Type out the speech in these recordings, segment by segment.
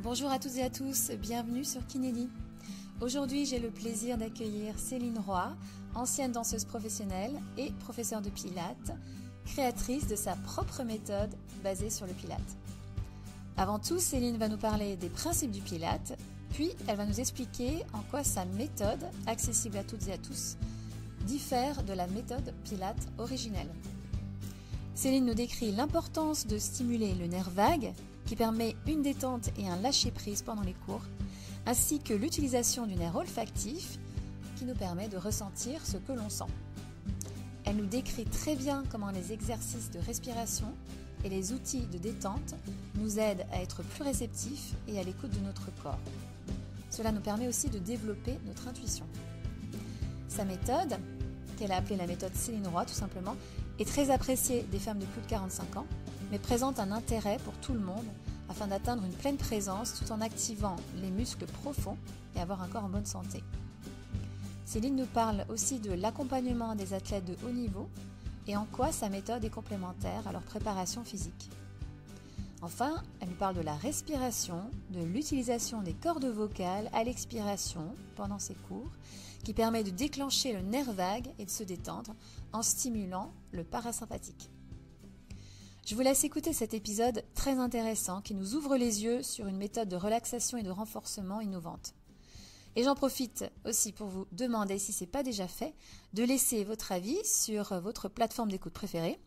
Bonjour à toutes et à tous, bienvenue sur Kinédi. Aujourd'hui, j'ai le plaisir d'accueillir Céline Roy, ancienne danseuse professionnelle et professeure de pilates, créatrice de sa propre méthode basée sur le pilate. Avant tout, Céline va nous parler des principes du pilate, puis elle va nous expliquer en quoi sa méthode, accessible à toutes et à tous, diffère de la méthode pilate originelle. Céline nous décrit l'importance de stimuler le nerf vague, qui permet une détente et un lâcher-prise pendant les cours, ainsi que l'utilisation du nerf olfactif, qui nous permet de ressentir ce que l'on sent. Elle nous décrit très bien comment les exercices de respiration et les outils de détente nous aident à être plus réceptifs et à l'écoute de notre corps. Cela nous permet aussi de développer notre intuition. Sa méthode, qu'elle a appelée la méthode Céline Roy tout simplement, est très appréciée des femmes de plus de 45 ans, mais présente un intérêt pour tout le monde afin d'atteindre une pleine présence tout en activant les muscles profonds et avoir un corps en bonne santé. Céline nous parle aussi de l'accompagnement des athlètes de haut niveau et en quoi sa méthode est complémentaire à leur préparation physique. Enfin, elle nous parle de la respiration, de l'utilisation des cordes vocales à l'expiration pendant ses cours, qui permet de déclencher le nerf vague et de se détendre en stimulant le parasympathique. Je vous laisse écouter cet épisode très intéressant qui nous ouvre les yeux sur une méthode de relaxation et de renforcement innovante. Et j'en profite aussi pour vous demander, si ce n'est pas déjà fait, de laisser votre avis sur votre plateforme d'écoute préférée.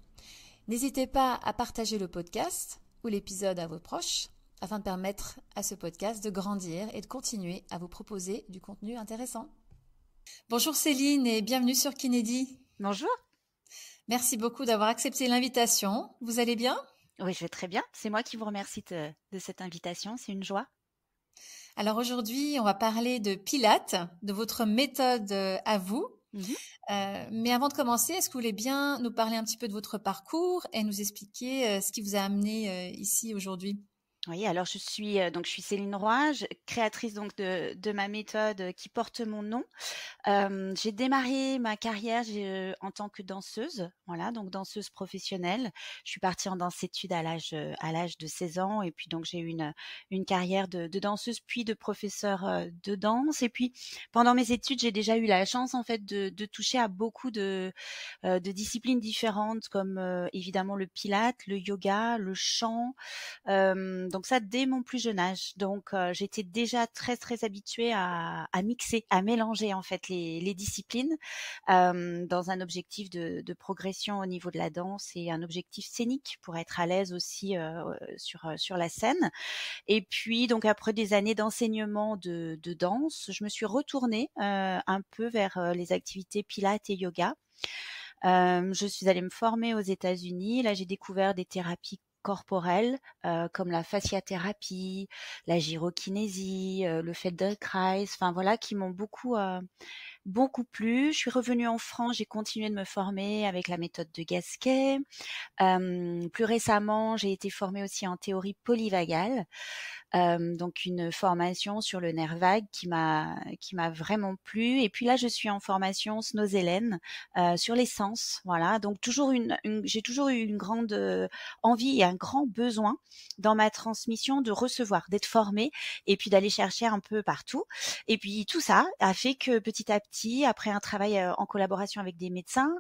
N'hésitez pas à partager le podcast ou l'épisode à vos proches afin de permettre à ce podcast de grandir et de continuer à vous proposer du contenu intéressant. Bonjour Céline et bienvenue sur Kinédi. Bonjour. Merci beaucoup d'avoir accepté l'invitation. Vous allez bien ? Oui, je vais très bien. C'est moi qui vous remercie de cette invitation. C'est une joie. Alors aujourd'hui, on va parler de Pilates, de votre méthode à vous. Mais avant de commencer, est-ce que vous voulez bien nous parler un petit peu de votre parcours et nous expliquer ce qui vous a amené ici aujourd'hui ? Oui, alors je suis Céline Roy, créatrice donc de ma méthode qui porte mon nom. J'ai démarré ma carrière en tant que danseuse, voilà, donc danseuse professionnelle. Je suis partie en danse-études à l'âge de 16 ans et puis donc j'ai eu une carrière de danseuse puis de professeure de danse. Et puis pendant mes études, j'ai déjà eu la chance en fait de toucher à beaucoup de disciplines différentes comme évidemment le pilate, le yoga, le chant. Donc ça dès mon plus jeune âge. Donc j'étais déjà très très habituée à mixer, à mélanger en fait les disciplines dans un objectif de progression au niveau de la danse et un objectif scénique pour être à l'aise aussi sur la scène. Et puis donc après des années d'enseignement de danse, je me suis retournée un peu vers les activités pilates et yoga. Je suis allée me former aux États-Unis. Là, j'ai découvert des thérapies corporelles comme la fasciathérapie, la gyrokinésie, le Feldenkrais, enfin voilà, qui m'ont beaucoup plu. Je suis revenue en France, j'ai continué de me former avec la méthode de Gasquet. Plus récemment, j'ai été formée aussi en théorie polyvagale, donc une formation sur le nerf vague qui m'a vraiment plu. Et puis là, je suis en formation Snozelen sur les sens, voilà. Donc j'ai toujours eu une grande envie et un grand besoin dans ma transmission de recevoir, d'être formée et puis d'aller chercher un peu partout. Et puis tout ça a fait que petit à petit, après un travail en collaboration avec des médecins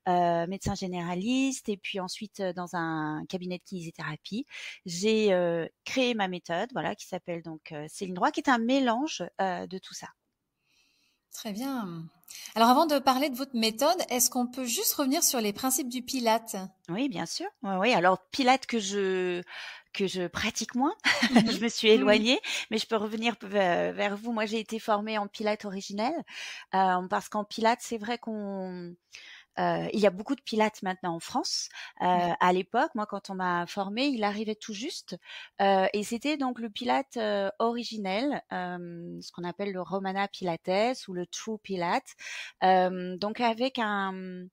généralistes et puis ensuite dans un cabinet de kinésithérapie, j'ai créé ma méthode, voilà, qui s'appelle donc Céline Roy, qui est un mélange de tout ça. Très bien. Alors avant de parler de votre méthode, est-ce qu'on peut juste revenir sur les principes du Pilate ? Oui, bien sûr. Oui. Alors Pilate que je pratique moins, je me suis Oui. éloignée, mais je peux revenir vers vous. Moi, j'ai été formée en Pilate originel parce qu'en Pilate, c'est vrai il y a beaucoup de pilates maintenant en France. À l'époque, moi, quand on m'a formée, il arrivait tout juste. Et c'était donc le pilate originel, ce qu'on appelle le Romana Pilates ou le True Pilate. Donc avec un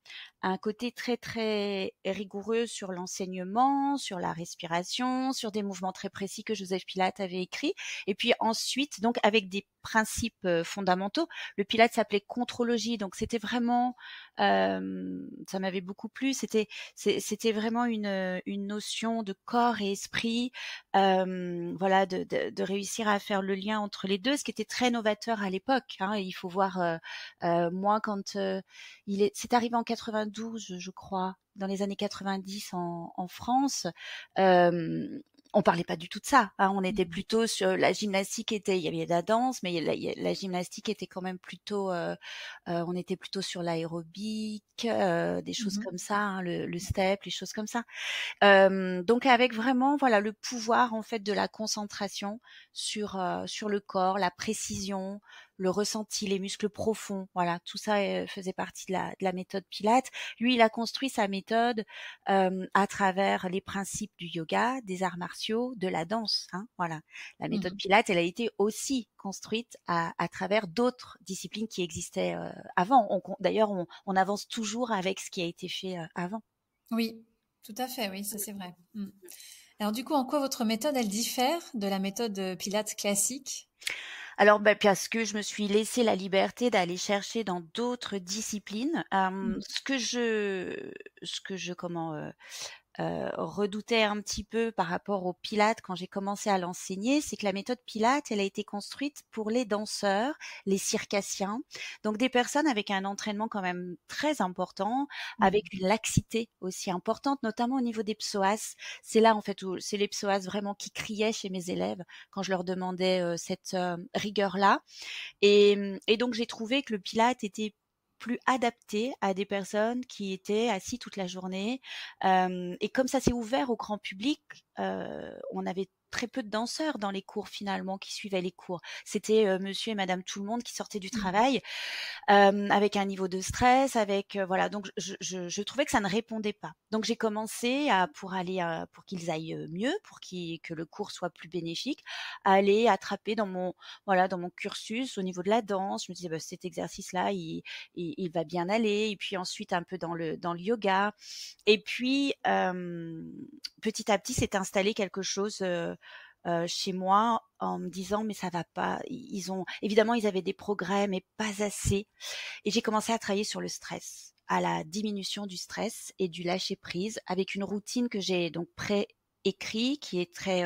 côté très, très rigoureux sur l'enseignement, sur la respiration, sur des mouvements très précis que Joseph Pilate avait écrits. Et puis ensuite, donc avec des principes fondamentaux. Le Pilates s'appelait contrologie, donc c'était vraiment, ça m'avait beaucoup plu. C'était vraiment une notion de corps et esprit, voilà, de réussir à faire le lien entre les deux, ce qui était très novateur à l'époque. Hein. Il faut voir, moi quand c'est arrivé en 92, je crois, dans les années 90 en France. On parlait pas du tout de ça. Hein. On était plutôt sur la gymnastique il y avait de la danse, mais la gymnastique était quand même plutôt, on était plutôt sur l'aérobic, des choses comme ça, hein, le step, les choses comme ça. Donc avec vraiment voilà le pouvoir en fait de la concentration sur le corps, la précision, le ressenti, les muscles profonds, voilà, tout ça faisait partie de la méthode Pilates. Lui, il a construit sa méthode à travers les principes du yoga, des arts martiaux, de la danse. Hein, voilà, la méthode Pilates, elle a été aussi construite à travers d'autres disciplines qui existaient avant. D'ailleurs, on avance toujours avec ce qui a été fait avant. Oui, tout à fait, oui, ça c'est vrai. Alors du coup, en quoi votre méthode, elle diffère de la méthode Pilates classique? Alors, parce que je me suis laissé la liberté d'aller chercher dans d'autres disciplines. Ce que je redoutais un petit peu par rapport au Pilates quand j'ai commencé à l'enseigner, c'est que la méthode Pilates, elle a été construite pour les danseurs, les circassiens, donc des personnes avec un entraînement quand même très important, avec une laxité aussi importante, notamment au niveau des psoas. C'est là en fait où c'est les psoas vraiment qui criaient chez mes élèves quand je leur demandais cette rigueur-là. Et donc j'ai trouvé que le Pilate était plus adapté à des personnes qui étaient assis toute la journée. Et comme ça s'est ouvert au grand public, on avait très peu de danseurs dans les cours finalement qui suivaient les cours. C'était monsieur et madame tout le monde qui sortaient du travail avec un niveau de stress, avec voilà. Donc je trouvais que ça ne répondait pas. Donc j'ai commencé pour qu'ils aillent mieux, que le cours soit plus bénéfique, à aller attraper dans mon cursus au niveau de la danse. Je me disais cet exercice-là, il va bien aller. Et puis ensuite un peu dans le yoga. Et puis petit à petit s'est installé quelque chose chez moi en me disant mais ça va pas. Évidemment ils avaient des progrès mais pas assez. Et j'ai commencé à travailler sur le stress, à la diminution du stress et du lâcher prise avec une routine que j'ai donc écrit, qui est très,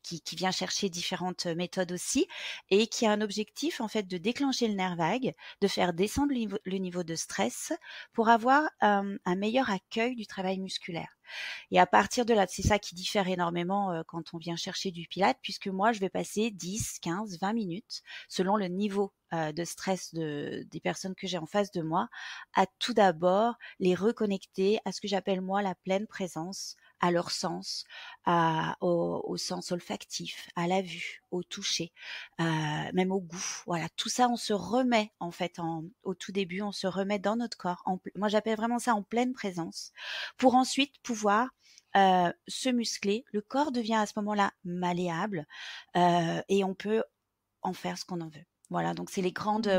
qui vient chercher différentes méthodes aussi, et qui a un objectif en fait de déclencher le nerf vague, de faire descendre le niveau de stress pour avoir un meilleur accueil du travail musculaire. Et à partir de là, c'est ça qui diffère énormément quand on vient chercher du Pilates, puisque moi, je vais passer 10, 15, 20 minutes, selon le niveau de stress des personnes que j'ai en face de moi, à tout d'abord les reconnecter à ce que j'appelle moi la pleine présence, à leur sens, au sens olfactif, à la vue, au toucher, même au goût. Voilà, tout ça, on se remet en fait au tout début, on se remet dans notre corps. Moi, j'appelle vraiment ça en pleine présence, pour ensuite pouvoir se muscler. Le corps devient à ce moment-là malléable et on peut en faire ce qu'on en veut. Voilà, donc c'est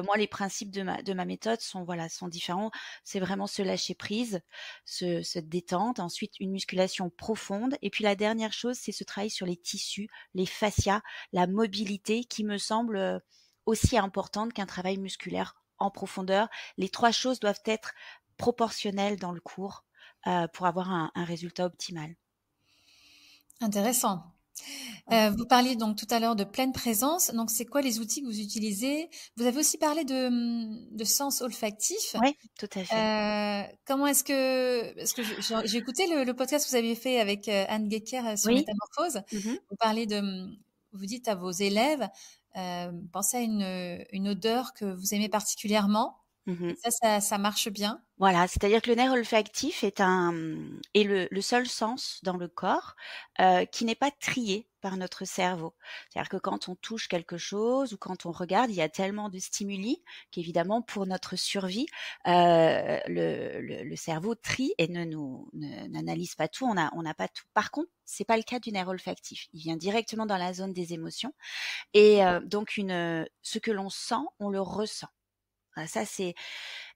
moi les principes de ma méthode sont différents. C'est vraiment se lâcher prise, se détente, ensuite une musculation profonde, et puis la dernière chose, c'est ce travail sur les tissus, les fascias, la mobilité qui me semble aussi importante qu'un travail musculaire en profondeur. Les trois choses doivent être proportionnelles dans le cours pour avoir un résultat optimal. Intéressant. Vous parliez donc tout à l'heure de pleine présence. Donc, c'est quoi les outils que vous utilisez? Vous avez aussi parlé de sens olfactif. Oui, tout à fait. Comment est-ce que, parce que j'ai écouté le podcast que vous avez fait avec Anne Guéquer sur Oui. Métamorphose. Mmh. Vous parlez vous dites à vos élèves, pensez à une odeur que vous aimez particulièrement. Mmh. Et ça marche bien. Voilà, c'est-à-dire que le nerf olfactif est le seul sens dans le corps qui n'est pas trié par notre cerveau. C'est-à-dire que quand on touche quelque chose ou quand on regarde, il y a tellement de stimuli qu'évidemment pour notre survie, le cerveau trie et n'analyse pas tout. On n'a pas tout. Par contre, c'est pas le cas du nerf olfactif. Il vient directement dans la zone des émotions et donc ce que l'on sent, on le ressent. Ça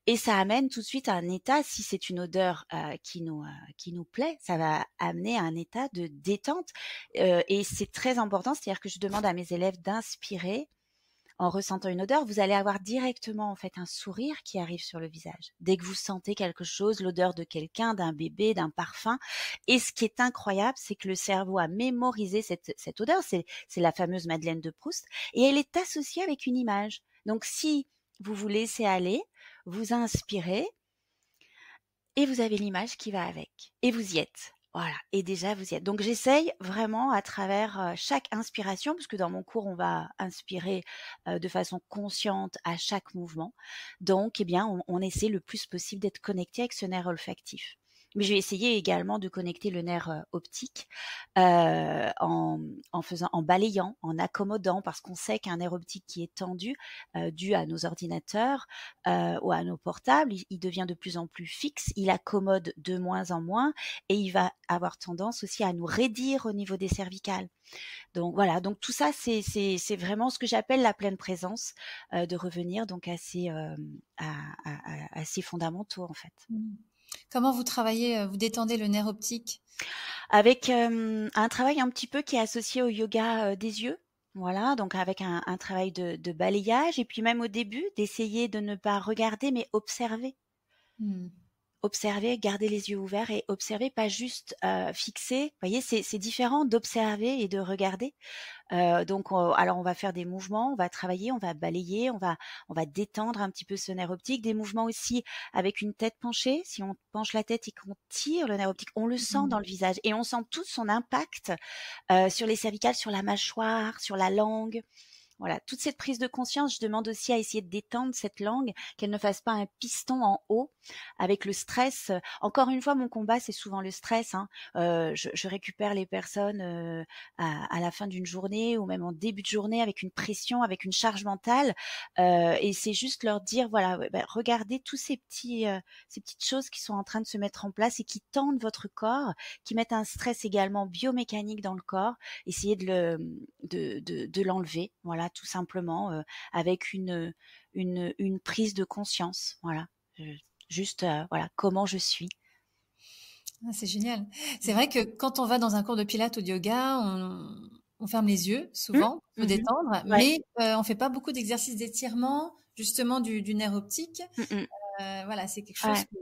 et ça amène tout de suite à un état, si c'est une odeur qui nous plaît, ça va amener à un état de détente et c'est très important. C'est-à-dire que je demande à mes élèves d'inspirer en ressentant une odeur, vous allez avoir directement en fait un sourire qui arrive sur le visage. Dès que vous sentez quelque chose, l'odeur de quelqu'un, d'un bébé, d'un parfum. Et ce qui est incroyable, c'est que le cerveau a mémorisé cette odeur. C'est la fameuse Madeleine de Proust. Et elle est associée avec une image. Donc si vous vous laissez aller, vous inspirez et vous avez l'image qui va avec. Et vous y êtes. Voilà, et déjà vous y êtes. Donc j'essaye vraiment à travers chaque inspiration, parce que dans mon cours on va inspirer de façon consciente à chaque mouvement. Donc eh bien on essaie le plus possible d'être connecté avec ce nerf olfactif. Mais je vais essayer également de connecter le nerf optique en balayant, en accommodant, parce qu'on sait qu'un nerf optique qui est tendu, dû à nos ordinateurs ou à nos portables, il devient de plus en plus fixe, il accommode de moins en moins et il va avoir tendance aussi à nous raidir au niveau des cervicales. Donc voilà, donc tout ça, c'est vraiment ce que j'appelle la pleine présence, de revenir donc à ces fondamentaux en fait. Comment vous travaillez, vous détendez le nerf optique? Avec un travail un petit peu qui est associé au yoga des yeux. Voilà, donc avec un travail de balayage et puis même au début d'essayer de ne pas regarder mais observer. Observer, garder les yeux ouverts et observer, pas juste fixer. Vous voyez, c'est différent d'observer et de regarder. Donc, alors on va faire des mouvements, on va travailler, on va balayer, on va détendre un petit peu ce nerf optique. Des mouvements aussi avec une tête penchée. Si on penche la tête et qu'on tire le nerf optique, on le sent dans le visage et on sent tout son impact sur les cervicales, sur la mâchoire, sur la langue. Voilà, toute cette prise de conscience, je demande aussi à essayer de détendre cette langue, qu'elle ne fasse pas un piston en haut avec le stress. Encore une fois, mon combat, c'est souvent le stress. Hein. Je récupère les personnes à la fin d'une journée ou même en début de journée avec une pression, avec une charge mentale. Et c'est juste leur dire, voilà, regardez tous ces petites choses qui sont en train de se mettre en place et qui tendent votre corps, qui mettent un stress également biomécanique dans le corps. Essayez de l'enlever. Voilà, tout simplement avec une prise de conscience. Voilà, juste voilà comment je suis. Ah, c'est génial. C'est vrai que quand on va dans un cours de pilates ou de yoga, on ferme les yeux souvent pour se détendre, Ouais. mais on fait pas beaucoup d'exercices d'étirement justement du nerf optique. Voilà, c'est quelque chose que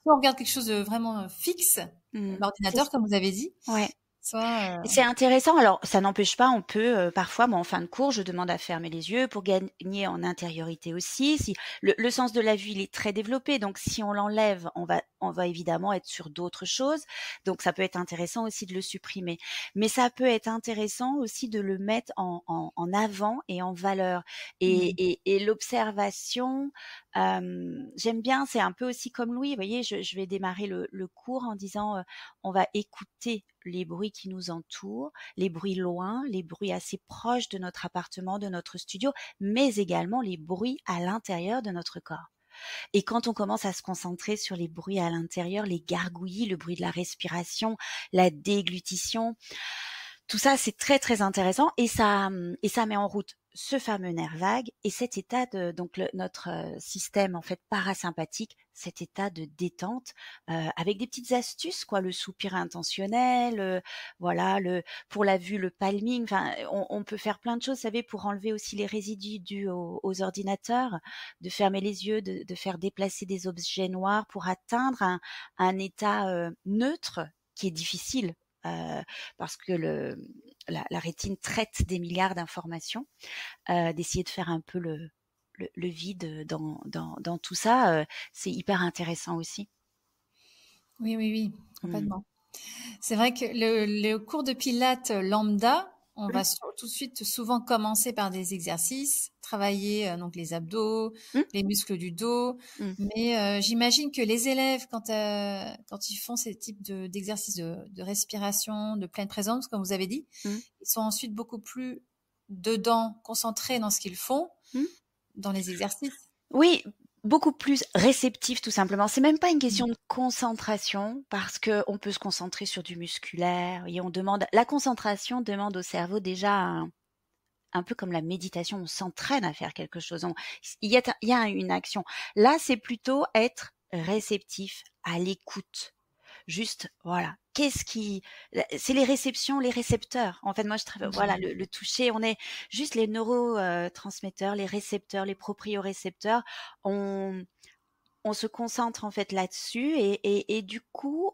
soit on regarde quelque chose de vraiment fixe, l'ordinateur comme vous avez dit. Ouais. Soit C'est intéressant. Alors, ça n'empêche pas, on peut parfois, moi, en fin de cours, je demande à fermer les yeux pour gagner en intériorité aussi. Si le sens de la vue, il est très développé, donc si on l'enlève, on va évidemment être sur d'autres choses. Donc, ça peut être intéressant aussi de le supprimer. Mais ça peut être intéressant aussi de le mettre en avant et en valeur. Et l'observation, j'aime bien. C'est un peu aussi comme Louis. Vous voyez, je vais démarrer le cours en disant, on va écouter les bruits qui nous entourent, les bruits loin, les bruits assez proches de notre appartement, de notre studio, mais également les bruits à l'intérieur de notre corps. Et quand on commence à se concentrer sur les bruits à l'intérieur, les gargouillis, le bruit de la respiration, la déglutition, tout ça c'est très très intéressant et ça met en route ce fameux nerf vague et cet état de donc notre système en fait parasympathique, cet état de détente avec des petites astuces quoi, le soupir intentionnel, voilà pour la vue le palming, enfin on peut faire plein de choses, vous savez, pour enlever aussi les résidus dus aux ordinateurs, de fermer les yeux, de faire déplacer des objets noirs pour atteindre un état neutre qui est difficile. Parce que la rétine traite des milliards d'informations, d'essayer de faire un peu le vide dans tout ça, c'est hyper intéressant aussi. Oui, complètement. C'est vrai que le cours de pilates lambda, on va tout de suite souvent commencer par des exercices, travailler donc les abdos, les muscles du dos. Mais j'imagine que les élèves, quand ils font ces types d'exercices de respiration, de pleine présence, comme vous avez dit, ils sont ensuite beaucoup plus dedans, concentrés dans ce qu'ils font, dans les exercices. Oui, beaucoup plus réceptif tout simplement. C'est même pas une question de concentration parce que on peut se concentrer sur du musculaire et la concentration demande au cerveau déjà un peu comme la méditation, on s'entraîne à faire quelque chose. Il y a une action. Là, c'est plutôt être réceptif à l'écoute. Juste, voilà, qu'est-ce qui, c'est les réceptions, les récepteurs. En fait, moi, je travaille, voilà, le toucher, on est juste les neurotransmetteurs, les récepteurs, les propriorécepteurs. On se concentre en fait là-dessus et du coup,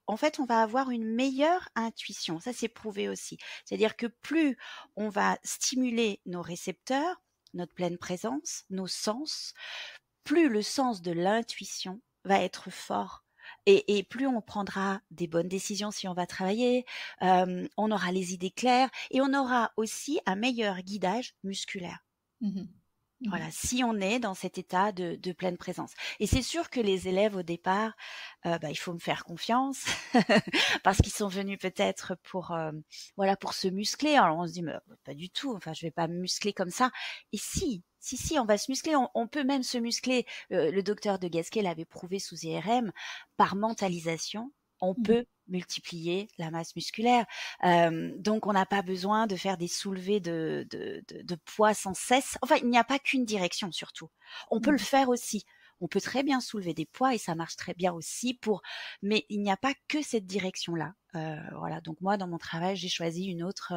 en fait, on va avoir une meilleure intuition. Ça, c'est prouvé aussi. C'est-à-dire que plus on va stimuler nos récepteurs, notre pleine présence, nos sens, plus le sens de l'intuition va être fort. Et plus on prendra des bonnes décisions si on va travailler, on aura les idées claires et on aura aussi un meilleur guidage musculaire. Voilà, si on est dans cet état de pleine présence. Et c'est sûr que les élèves au départ, il faut me faire confiance parce qu'ils sont venus peut-être pour voilà pour se muscler. Alors on se dit mais pas du tout. Enfin je vais pas me muscler comme ça. Et si on va se muscler. On peut même se muscler. Le docteur de Gasquet l'avait prouvé sous IRM par mentalisation. On peut multiplier la masse musculaire. Donc, on n'a pas besoin de faire des soulevés de poids sans cesse. Enfin, il n'y a pas qu'une direction, surtout. On peut le faire aussi. On peut très bien soulever des poids et ça marche très bien aussi mais il n'y a pas que cette direction-là. Voilà. Donc moi, dans mon travail, j'ai choisi une autre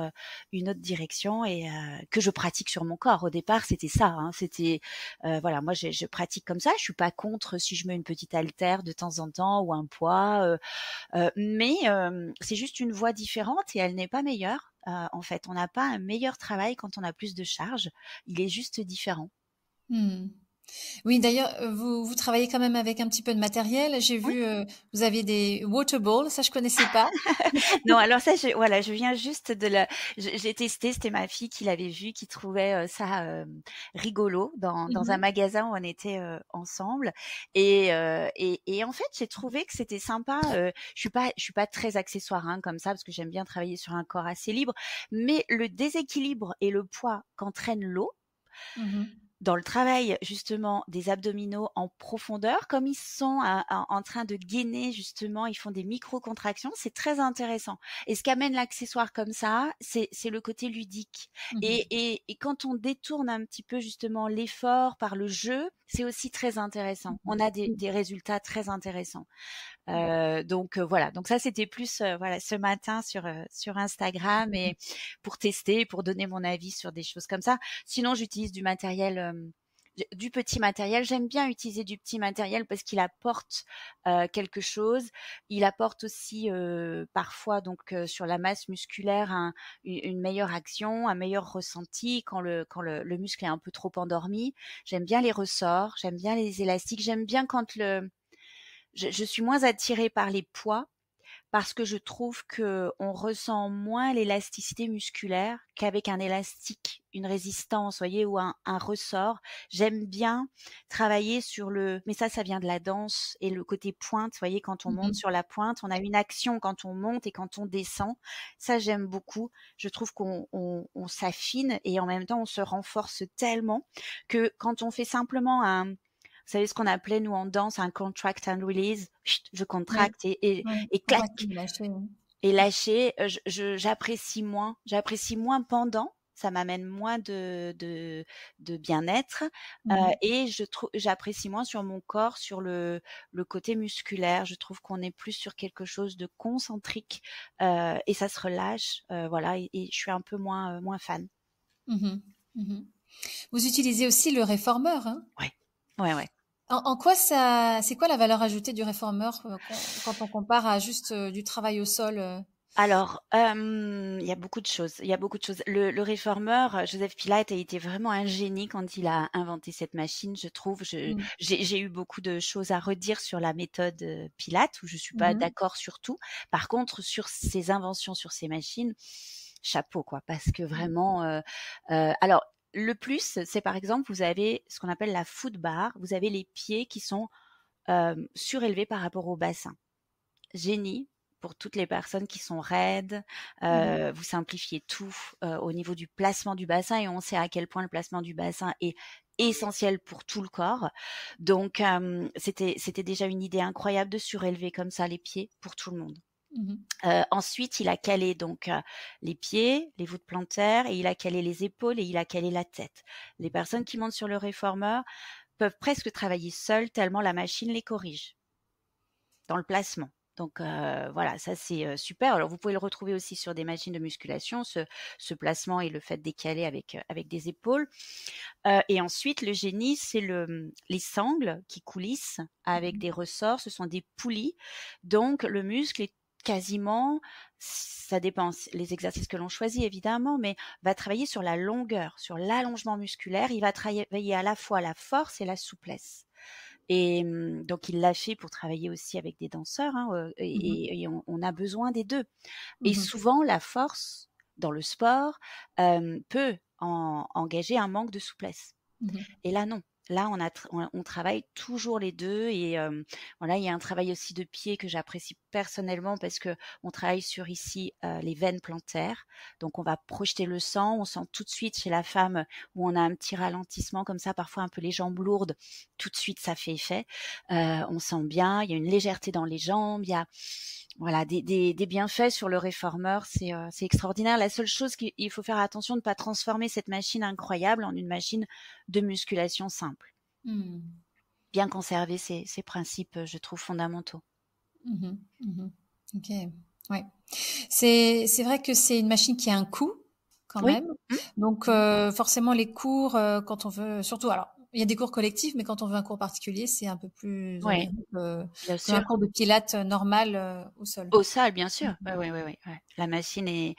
direction et que je pratique sur mon corps. Au départ, c'était ça. Hein. C'était voilà. Moi, je pratique comme ça. Je suis pas contre si je mets une petite haltère de temps en temps ou un poids, mais c'est juste une voie différente et elle n'est pas meilleure. En fait, on n'a pas un meilleur travail quand on a plus de charge. Il est juste différent. Oui, d'ailleurs, vous travaillez quand même avec un petit peu de matériel. J'ai Oui. vu, vous aviez des water balls, ça je connaissais pas. Non, alors ça, je viens juste j'ai testé, c'était ma fille qui l'avait vu, qui trouvait ça rigolo dans un magasin où on était ensemble. Et en fait, j'ai trouvé que c'était sympa. Je suis pas très accessoire hein, comme ça parce que j'aime bien travailler sur un corps assez libre. Mais le déséquilibre et le poids qu'entraîne l'eau, dans le travail justement des abdominaux en profondeur, comme ils sont en train de gainer justement, ils font des micro-contractions, c'est très intéressant. Et ce qu'amène l'accessoire comme ça, c'est le côté ludique. Et quand on détourne un petit peu justement l'effort par le jeu, c'est aussi très intéressant. On a des résultats très intéressants. Donc voilà, donc ça c'était plus voilà ce matin sur Instagram et pour tester, pour donner mon avis sur des choses comme ça. Sinon j'utilise du petit matériel. J'aime bien utiliser du petit matériel parce qu'il apporte quelque chose. Il apporte aussi parfois donc sur la masse musculaire une meilleure action, un meilleur ressenti quand le muscle est un peu trop endormi. J'aime bien les ressorts, j'aime bien les élastiques, j'aime bien quand je suis moins attirée par les poids parce que je trouve que on ressent moins l'élasticité musculaire qu'avec un élastique, une résistance, voyez, ou un ressort. J'aime bien travailler mais ça vient de la danse et le côté pointe, voyez, quand on monte sur la pointe, on a une action quand on monte et quand on descend. Ça, j'aime beaucoup. Je trouve qu'on s'affine et en même temps, on se renforce tellement que quand on fait simplement vous savez ce qu'on appelait, nous, en danse, un contract and release. Chut, je contracte et clac. Et lâcher, j'apprécie moins. J'apprécie moins pendant. Ça m'amène moins de bien-être. Et j'apprécie moins sur mon corps, sur le côté musculaire. Je trouve qu'on est plus sur quelque chose de concentrique et ça se relâche. Voilà, et je suis un peu moins fan. Vous utilisez aussi le réformeur, hein? Ouais. En quoi c'est quoi la valeur ajoutée du réformeur quand on compare à juste du travail au sol? Alors, il y a beaucoup de choses. Le réformeur, Joseph Pilate a été vraiment un génie quand il a inventé cette machine, je trouve. J'ai eu beaucoup de choses à redire sur la méthode Pilate, où je suis pas d'accord sur tout. Par contre, sur ses inventions, sur ces machines, chapeau, quoi, parce que vraiment. Alors, le plus, c'est par exemple, vous avez ce qu'on appelle la foot bar. Vous avez les pieds qui sont surélevés par rapport au bassin. Génie pour toutes les personnes qui sont raides. Vous simplifiez tout au niveau du placement du bassin et on sait à quel point le placement du bassin est essentiel pour tout le corps. Donc, c'était déjà une idée incroyable de surélever comme ça les pieds pour tout le monde. Ensuite, il a calé donc les pieds, les voûtes plantaires et il a calé les épaules et il a calé la tête. Les personnes qui montent sur le réformeur peuvent presque travailler seules tellement la machine les corrige dans le placement. Donc voilà, ça c'est super. Alors vous pouvez le retrouver aussi sur des machines de musculation, ce placement et le fait d'écaler avec des épaules. Et ensuite, le génie, c'est les sangles qui coulissent avec des ressorts. Ce sont des poulies. Donc, le muscle est quasiment, ça dépend les exercices que l'on choisit évidemment, mais va travailler sur la longueur, sur l'allongement musculaire. Il va travailler à la fois la force et la souplesse. Et donc, il l'a fait pour travailler aussi avec des danseurs, hein, Mmh. et on a besoin des deux. Et Mmh. souvent, la force dans le sport peut engager un manque de souplesse. Mmh. Et là, non. Là, on travaille toujours les 2 et voilà, il y a un travail aussi de pied que j'apprécie personnellement parce qu'on travaille sur ici, les veines plantaires. Donc on va projeter le sang, on sent tout de suite chez la femme où on a un petit ralentissement comme ça, parfois un peu les jambes lourdes, tout de suite ça fait effet. On sent bien, il y a une légèreté dans les jambes, il y a voilà des bienfaits sur le réformeur, c'est extraordinaire. La seule chose qu'il faut faire attention de ne pas transformer cette machine incroyable en une machine de musculation simple. Mmh. Bien conserver ces principes, je trouve fondamentaux. Mmh mh. Mmh. OK. Ouais. C'est vrai que c'est une machine qui a un coût quand Oui. même. Mmh. Donc forcément les cours, quand on veut surtout alors il y a des cours collectifs, mais quand on veut un cours particulier, c'est un peu plus Ouais, onéreux bien qu'un sûr. cours de pilates normal, au sol. Au salle, bien Mmh sûr. mh. Ouais, ouais, ouais, ouais, ouais. La machine est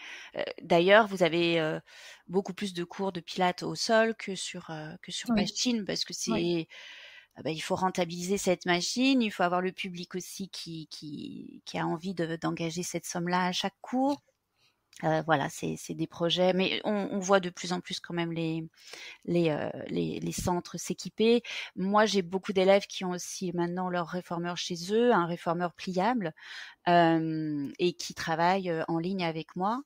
d'ailleurs, vous avez, beaucoup plus de cours de pilates au sol que sur Oui, machine parce que oui. il faut rentabiliser cette machine, il faut avoir le public aussi qui a envie d'engager cette somme-là à chaque cours. Voilà, c'est des projets, mais on voit de plus en plus quand même les centres s'équiper. Moi, j'ai beaucoup d'élèves qui ont aussi maintenant leur réformeur chez eux, un réformeur pliable, et qui travaillent, en ligne avec moi.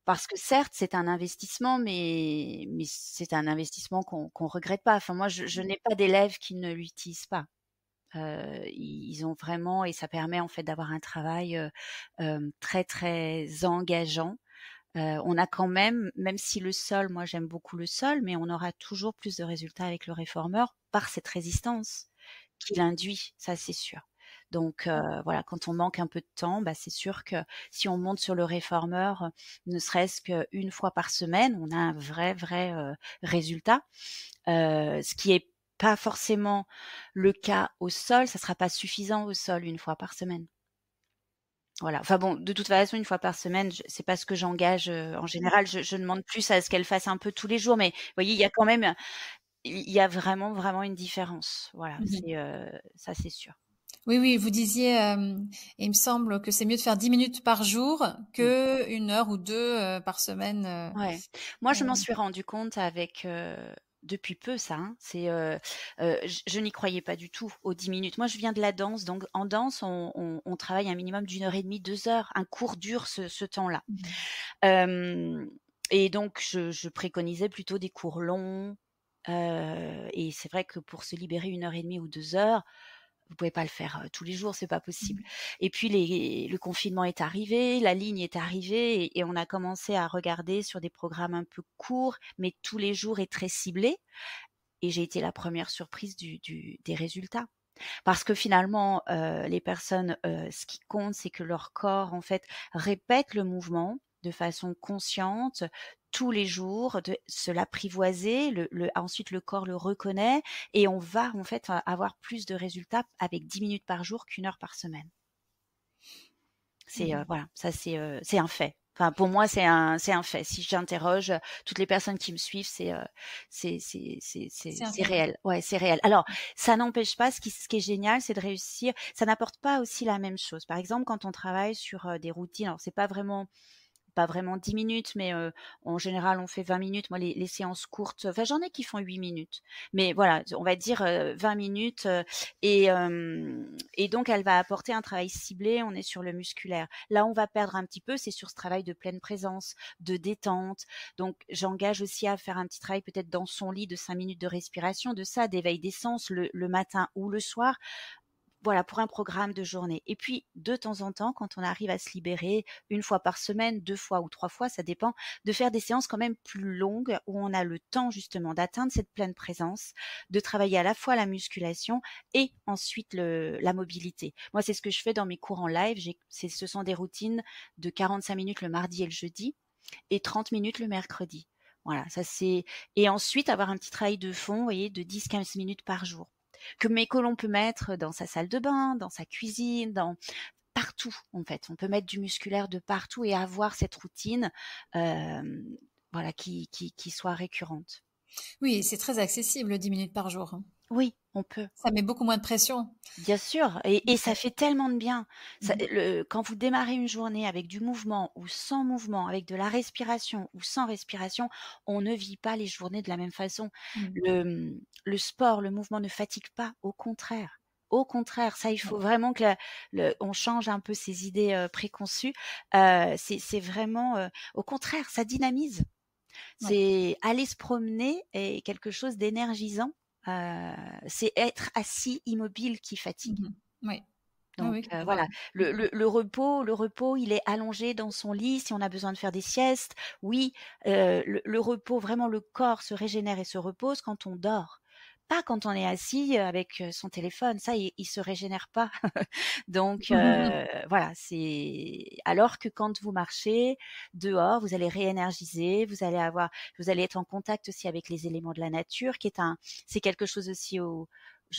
Parce que certes, c'est un investissement, mais c'est un investissement qu'on regrette pas. Enfin moi, je n'ai pas d'élèves qui ne l'utilisent pas. Ils ont vraiment et ça permet en fait d'avoir un travail, très, très engageant. On a quand même si le sol, moi j'aime beaucoup le sol, mais on aura toujours plus de résultats avec le réformeur par cette résistance qu'il induit, ça c'est sûr. Donc voilà, quand on manque un peu de temps, bah, c'est sûr que si on monte sur le réformeur, ne serait-ce qu'une fois par semaine, on a un vrai, résultat. Ce qui est pas forcément le cas au sol, ça sera pas suffisant au sol une fois par semaine. Voilà. Enfin bon, de toute façon, une fois par semaine, c'est pas ce que j'engage, en général, je demande plus à ce qu'elle fasse un peu tous les jours, mais vous voyez, il y a quand même il y a vraiment une différence. Voilà, Mmh mh. ça c'est sûr. Oui, oui, vous disiez, il me semble que c'est mieux de faire 10 minutes par jour Mmh. qu'1 heure ou 2 par semaine, Ouais. Moi, je m'en heu, suis rendu compte avec, depuis peu ça, hein. Je n'y croyais pas du tout aux 10 minutes. Moi, je viens de la danse, donc en danse, on travaille un minimum d'1 heure et demie, 2 heures. Un cours dure ce temps-là. mmh. Hem et donc je préconisais plutôt des cours longs, et c'est vrai que pour se libérer 1 heure et demie ou 2 heures, vous pouvez pas le faire, tous les jours, c'est pas possible. Mmh. Et puis le confinement est arrivé, la ligne est arrivée et on a commencé à regarder sur des programmes un peu courts, mais tous les jours et très ciblés et j'ai été la première surprise du des résultats. Parce que finalement, les personnes, ce qui compte, c'est que leur corps, en fait, répète le mouvement de façon consciente tous les jours, de se l'apprivoiser, ensuite le corps le reconnaît et on va, en fait, avoir plus de résultats avec 10 minutes par jour qu'1 heure par semaine. Mmh. Voilà, ça c'est un fait. Enfin pour moi c'est un fait. Si j'interroge, toutes les personnes qui me suivent, C'est c'est avéré. réel. Ouais, c'est réel. Alors ça n'empêche pas ce qui est génial, c'est de réussir ça n'apporte pas aussi la même chose. Par exemple, quand on travaille sur, des routines, alors c'est pas vraiment 10 minutes, mais en général, on fait 20 minutes. Moi, les séances courtes, enfin, j'en ai qui font 8 minutes. Mais voilà, on va dire 20 minutes. Et donc, elle va apporter un travail ciblé. On est sur le musculaire. Là, on va perdre un petit peu, c'est sur ce travail de pleine présence, de détente. Donc, j'engage aussi à faire un petit travail peut-être dans son lit de 5 minutes de respiration, de ça, d'éveil des sens le matin ou le soir voilà, pour un programme de journée. Et puis, de temps en temps, quand on arrive à se libérer, 1 fois par semaine, 2 fois ou 3 fois, ça dépend, de faire des séances quand même plus longues où on a le temps justement d'atteindre cette pleine présence, de travailler à la fois la musculation et ensuite la mobilité. Moi, c'est ce que je fais dans mes cours en live. Ce sont des routines de 45 minutes le mardi et le jeudi et 30 minutes le mercredi. Voilà, ça c'est. Et ensuite, avoir un petit travail de fond, vous voyez, de 10-15 minutes par jour que l'on peut mettre dans sa salle de bain, dans sa cuisine, dans partout en fait. On peut mettre du musculaire de partout et avoir cette routine, voilà, qui soit récurrente. Oui, c'est très accessible, 10 minutes par jour, hein. Oui, on peut. Ça met beaucoup moins de pression. Bien sûr, et ça fait tellement de bien. Ça, Mmh. quand vous démarrez une journée avec du mouvement ou sans mouvement, avec de la respiration ou sans respiration, on ne vit pas les journées de la même façon. Mmh. Le sport, le mouvement ne fatigue pas, au contraire. Au contraire, ça, il Ouais. faut vraiment que on change un peu ces idées préconçues. C'est vraiment, au contraire, ça dynamise. Ouais. C'est aller se promener est quelque chose d'énergisant. C'est être assis immobile qui fatigue. Mmh. Oui. Oui, Donc oui, voilà, complètement. le Mmh. le le repos, il est allongé dans son lit si on a besoin de faire des siestes. Oui, le repos, vraiment le corps se régénère et se repose quand on dort. Pas quand on est assis, avec, son téléphone, ça il se régénère pas. Donc voilà, c'est alors que quand vous marchez dehors, vous allez réénergiser, vous allez être en contact aussi avec les éléments de la nature c'est quelque chose aussi au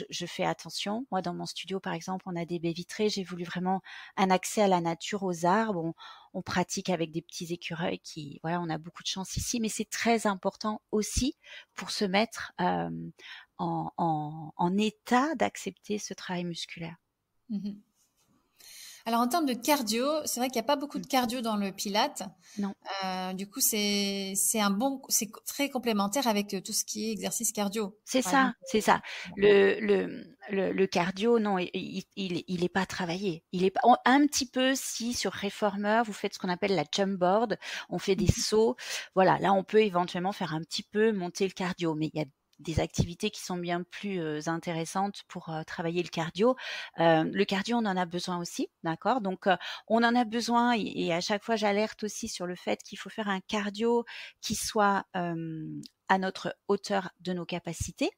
je fais attention. Moi, dans mon studio, par exemple, on a des baies vitrées. J'ai voulu vraiment un accès à la nature, aux arbres. On pratique avec des petits écureuils voilà, on a beaucoup de chance ici, mais c'est très important aussi pour se mettre en état d'accepter ce travail musculaire. Mmh. Alors en termes de cardio, c'est vrai qu'il y a pas beaucoup de Mmh. cardio dans le Pilates. Non. Du coup, c'est très complémentaire avec, tout ce qui est exercice cardio. C'est Par ça, exemple, c'est ça. Le cardio, non, il est pas travaillé. Il est pas un petit peu si sur Reformer, vous faites ce qu'on appelle la jump board, on fait des mmh. sauts. Voilà, là, on peut éventuellement faire un petit peu monter le cardio, mais il y a des activités qui sont bien plus intéressantes pour travailler le cardio. Le cardio, on en a besoin aussi, d'accord? Donc, on en a besoin et à chaque fois, j'alerte aussi sur le fait qu'il faut faire un cardio qui soit à notre hauteur de nos capacités.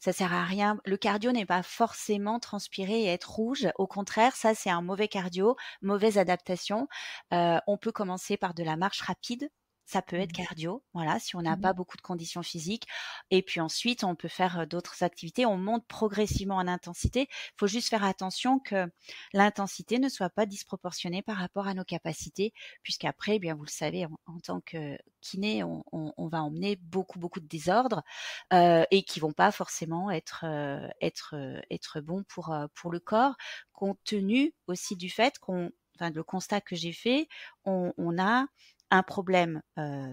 Ça sert à rien. Le cardio n'est pas forcément transpirer et être rouge. Au contraire, ça, c'est un mauvais cardio, mauvaise adaptation. On peut commencer par de la marche rapide. Ça peut être Mmh. cardio, voilà, si on n'a Mmh. pas beaucoup de conditions physiques. Et puis ensuite, on peut faire d'autres activités. On monte progressivement en intensité. Il faut juste faire attention que l'intensité ne soit pas disproportionnée par rapport à nos capacités, puisqu'après, eh bien, vous le savez, en tant que kiné, on va emmener beaucoup, beaucoup de désordres et qui vont pas forcément être bons pour le corps, compte tenu aussi du fait enfin, le constat que j'ai fait, on a un problème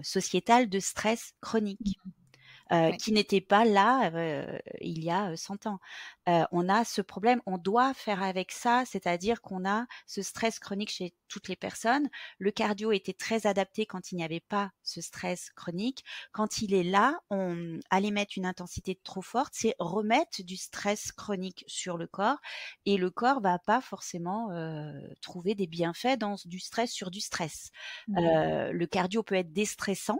sociétal de stress chronique Mmh. Oui. qui n'était pas là il y a 100 ans. On a ce problème, on doit faire avec ça, c'est-à-dire qu'on a ce stress chronique chez toutes les personnes. Le cardio était très adapté quand il n'y avait pas ce stress chronique. Quand il est là, aller mettre une intensité trop forte, c'est remettre du stress chronique sur le corps et le corps va pas forcément trouver des bienfaits dans du stress sur du stress. Mmh. Le cardio peut être déstressant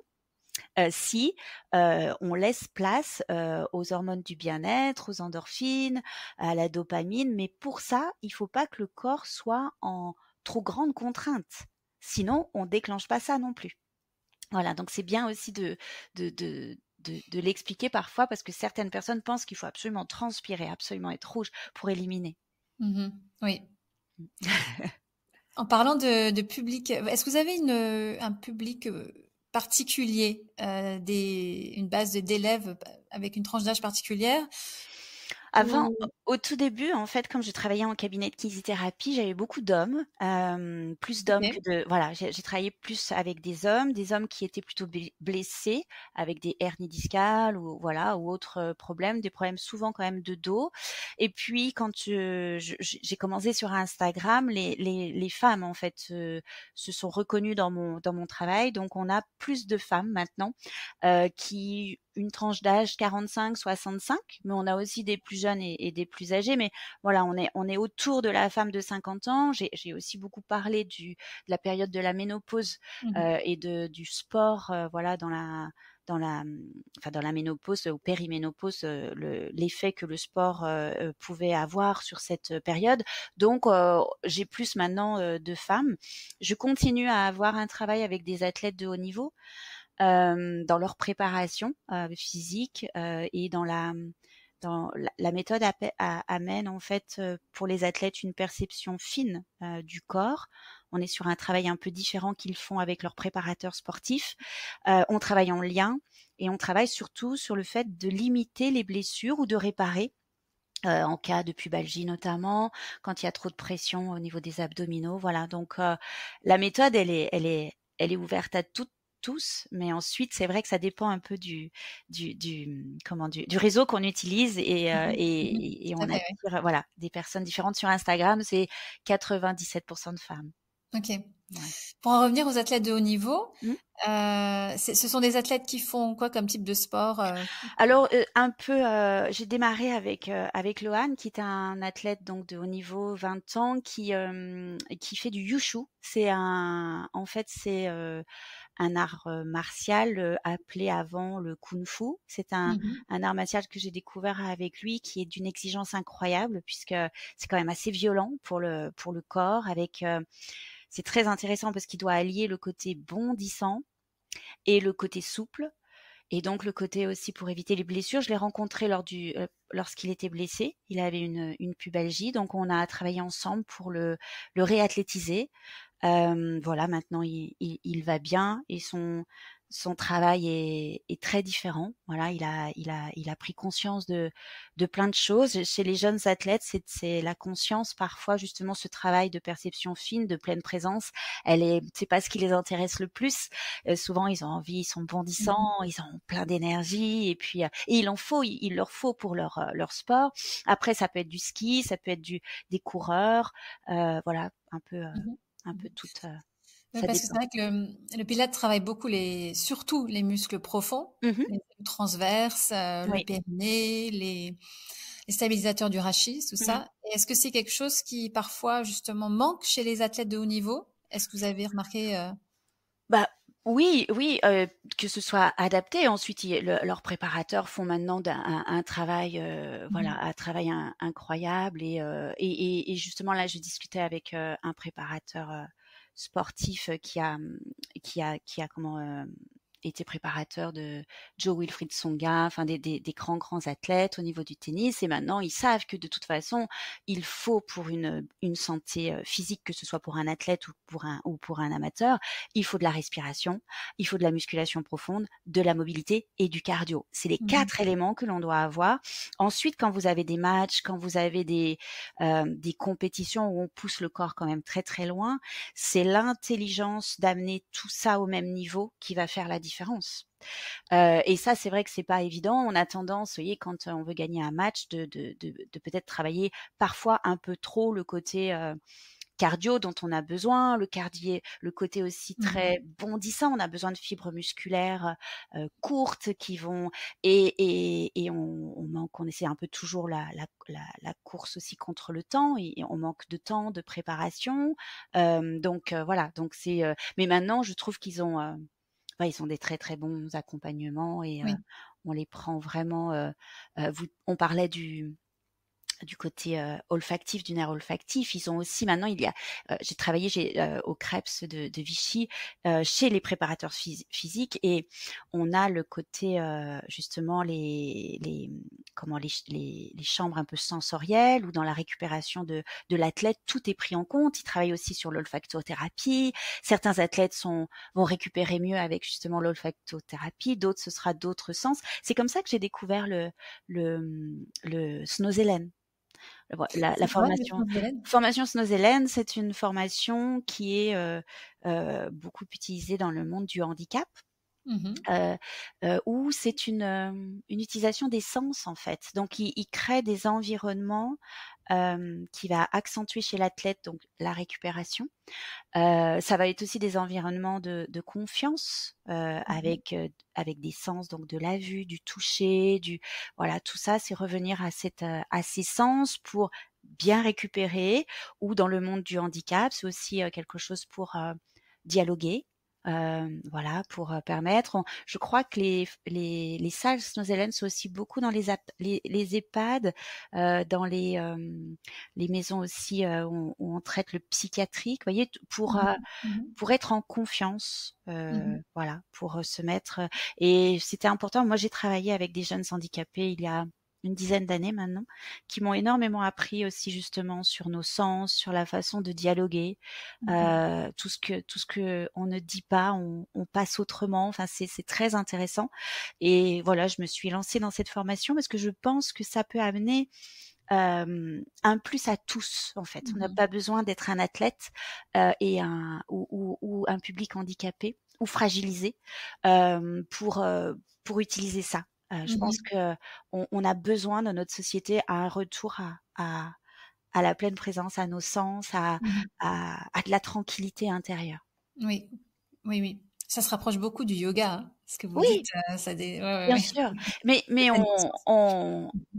si on laisse place aux hormones du bien-être, aux endorphines, à la dopamine. Mais pour ça, il faut pas que le corps soit en trop grande contrainte. Sinon, on déclenche pas ça non plus. Voilà, donc c'est bien aussi de l'expliquer parfois parce que certaines personnes pensent qu'il faut absolument transpirer, absolument être rouge pour éliminer. Mmh. Oui. En parlant de public, est-ce que vous avez un public, particulier, une base d'élèves avec une tranche d'âge particulière? Avant, Ou au tout début, en fait, comme je travaillais en cabinet de kinésithérapie, j'avais beaucoup d'hommes, plus d'hommes que OK. de voilà, j'ai travaillé plus avec des hommes qui étaient plutôt blessés, avec des hernies discales ou voilà, ou autres problèmes, des problèmes souvent quand même de dos. Et puis quand j'ai commencé sur Instagram, les femmes en fait se sont reconnues dans mon travail, donc on a plus de femmes maintenant qui une tranche d'âge 45-65, mais on a aussi des plus jeunes et des plus âgés, mais voilà, on est autour de la femme de 50 ans. J'ai aussi beaucoup parlé de la période de la ménopause et du sport, voilà, dans la ménopause ou périménopause, l'effet que le sport pouvait avoir sur cette période. Donc, j'ai plus maintenant de femmes. Je continue à avoir un travail avec des athlètes de haut niveau dans leur préparation physique et la méthode amène en fait pour les athlètes une perception fine du corps. On est sur un travail un peu différent qu'ils font avec leurs préparateurs sportifs. On travaille en lien et on travaille surtout sur le fait de limiter les blessures ou de réparer. En cas de pubalgie notamment, quand il y a trop de pression au niveau des abdominaux, voilà. Donc la méthode, elle est ouverte à tous, mais ensuite c'est vrai que ça dépend un peu du réseau qu'on utilise et Tout on à fait, oui. attire voilà des personnes différentes sur Instagram. C'est 97% de femmes. Ok. Ouais. Pour en revenir aux athlètes de haut niveau, Mmh. ce sont des athlètes qui font quoi comme type de sport Alors, un peu, j'ai démarré avec Lohan, qui est un athlète donc de haut niveau, 20 ans, qui fait du wushu. En fait, c'est un art martial appelé avant le kung-fu. C'est Mhm. un art martial que j'ai découvert avec lui, qui est d'une exigence incroyable, puisque c'est quand même assez violent pour le corps. C'est très intéressant parce qu'il doit allier le côté bondissant et le côté souple. Et donc le côté aussi pour éviter les blessures, je l'ai rencontré lorsqu'il était blessé. Il avait une pubalgie, donc on a travaillé ensemble pour le réathlétiser. Voilà, maintenant il va bien et son travail est très différent. Voilà, il a pris conscience de plein de choses. Chez les jeunes athlètes, c'est la conscience parfois justement ce travail de perception fine, de pleine présence. C'est pas ce qui les intéresse le plus. Souvent ils ont envie, ils sont Mhm. bondissants, ils ont plein d'énergie et puis et il leur faut pour leur sport. Après ça peut être du ski, ça peut être des coureurs, voilà Mhm. un peu Mhm. tout, Oui, ça parce que c'est dépend. vrai que le Pilate travaille beaucoup surtout les muscles profonds, Mmh. les transverses, le Oui. périnée, les stabilisateurs du rachis, tout Mmh. ça. Et est-ce que c'est quelque chose qui parfois justement manque chez les athlètes de haut niveau? Est-ce que vous avez remarqué Bah, oui, oui, que ce soit adapté. Ensuite, leurs préparateurs font maintenant un travail, voilà, Mhm. un travail incroyable et justement là, je discutais avec un préparateur sportif qui a comment été préparateur de Joe Wilfried Tsonga, enfin des grands athlètes au niveau du tennis. Et maintenant, ils savent que de toute façon, il faut pour une santé physique, que ce soit pour un athlète ou pour un amateur, il faut de la respiration, il faut de la musculation profonde, de la mobilité et du cardio. C'est les Mhm. 4 éléments que l'on doit avoir. Ensuite, quand vous avez des matchs, quand vous avez des compétitions où on pousse le corps quand même très très loin, c'est l'intelligence d'amener tout ça au même niveau qui va faire la différence. Et ça, c'est vrai que c'est pas évident. On a tendance, vous voyez, quand on veut gagner un match, de peut-être travailler parfois un peu trop le côté cardio dont on a besoin, le côté aussi Mhm. très bondissant. On a besoin de fibres musculaires courtes qui vont et on manque, on essaie un peu toujours la course aussi contre le temps et on manque de temps de préparation. Donc voilà, donc mais maintenant je trouve qu'ils ont ouais, ils ont des très très bons accompagnements et Oui. on les prend vraiment. On parlait du côté olfactif, du nerf olfactif. Ils ont aussi maintenant, j'ai travaillé au Krebs de Vichy chez les préparateurs physiques et on a le côté justement les chambres un peu sensorielles ou dans la récupération de l'athlète, tout est pris en compte. Ils travaillent aussi sur l'olfactothérapie. Certains athlètes vont récupérer mieux avec justement l'olfactothérapie, d'autres ce sera d'autres sens. C'est comme ça que j'ai découvert le Snozellen. La C'est quoi le formation transdérène? Snozellen, c'est une formation qui est beaucoup utilisée dans le monde du handicap. Mhm. heu où c'est une utilisation des sens, en fait. Donc il crée des environnements, qui va accentuer chez l'athlète donc la récupération. Ça va être aussi des environnements de confiance, Mhm. avec des sens, donc de la vue, du toucher, voilà, tout ça, c'est revenir à ces sens pour bien récupérer. Ou dans le monde du handicap, c'est aussi, quelque chose pour, dialoguer, voilà, pour, permettre je crois que les salles Snoezelen sont aussi beaucoup dans les EHPAD, dans les maisons aussi, où on traite le psychiatrique, vous voyez? Mhm. Mhm. Pour être en confiance, Mhm. voilà, pour, se mettre, et c'était important. Moi, j'ai travaillé avec des jeunes handicapés il y a une dizaine d'années maintenant, qui m'ont énormément appris aussi justement sur nos sens, sur la façon de dialoguer, Mhm. tout ce que on ne dit pas, on passe autrement. Enfin, c'est très intéressant, et voilà, je me suis lancée dans cette formation parce que je pense que ça peut amener un plus à tous, en fait. On n'a Mhm. pas besoin d'être un athlète, et ou un public handicapé ou fragilisé, pour utiliser ça. Je pense Mhm. que on a besoin dans notre société à un retour à la pleine présence, à nos sens, Mhm. à de la tranquillité intérieure. Oui, oui, oui. Ça se rapproche beaucoup du yoga, hein, ce que vous dites. Oui, Ouais, ouais, bien ouais. sûr, mais Ça a du sens.